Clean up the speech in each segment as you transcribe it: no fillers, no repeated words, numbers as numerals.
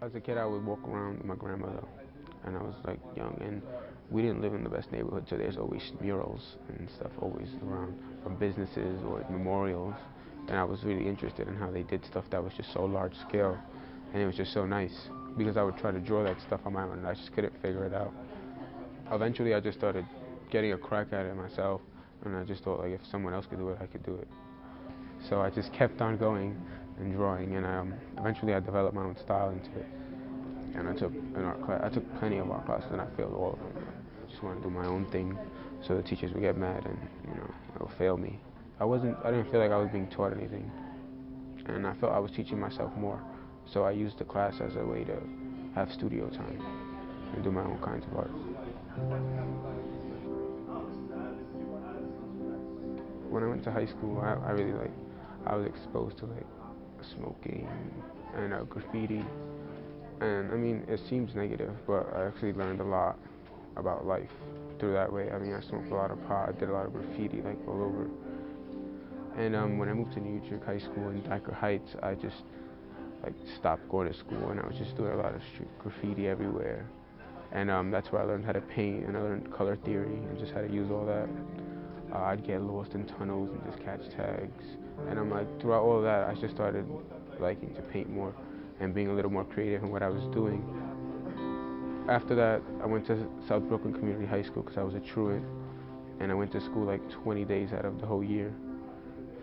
As a kid, I would walk around with my grandmother, and I was like young, and we didn't live in the best neighborhood, so there's always murals and stuff always around from businesses or memorials, and I was really interested in how they did stuff that was just so large scale, and it was just so nice because I would try to draw that stuff on my own, and I just couldn't figure it out. Eventually, I just started getting a crack at it myself, and I just thought like if someone else could do it, I could do it. So I just kept on going and drawing, and eventually I developed my own style into it. And I took an art class. I took plenty of art classes, and I failed all of them. I just wanted to do my own thing, so the teachers would get mad and fail me. I didn't feel like I was being taught anything, and I felt I was teaching myself more. So I used the class as a way to have studio time and do my own kinds of art. When I went to high school, I really I was exposed to like smoking and graffiti. And I mean, it seems negative, but I actually learned a lot about life through that way. I mean, I smoked a lot of pot, I did a lot of graffiti like all over. And when I moved to New York High School in Dyker Heights, I just like stopped going to school, and I was just doing a lot of street graffiti everywhere. And that's where I learned how to paint, and I learned color theory and just how to use all that. I'd get lost in tunnels and just catch tags. And I'm like, throughout all of that, I just started liking to paint more and being a little more creative in what I was doing. After that, I went to South Brooklyn Community High School because I was a truant, and I went to school like 20 days out of the whole year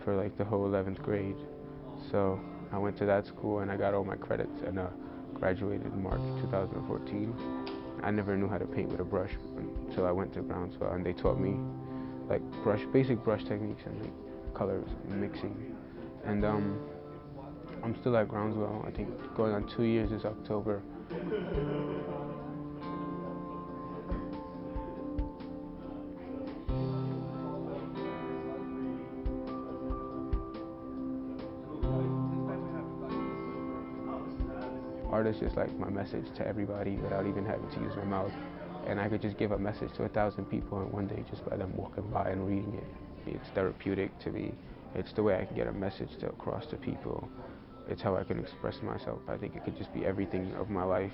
for like the whole 11th grade. So I went to that school and I got all my credits and graduated in March 2014. I never knew how to paint with a brush until I went to Brownsville, and they taught me like basic brush techniques and like colors mixing. And I'm still at Brownsville. I think going on 2 years this October. Art is just like my message to everybody without even having to use my mouth. And I could just give a message to 1,000 people in one day just by them walking by and reading it. It's therapeutic to me. It's the way I can get a message to across to people. It's how I can express myself. I think it could just be everything of my life.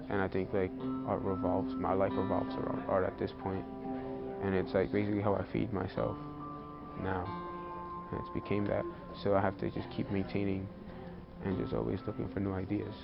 And I think like my life revolves around art at this point. And it's like basically how I feed myself now. And it's became that. So I have to just keep maintaining and just always looking for new ideas.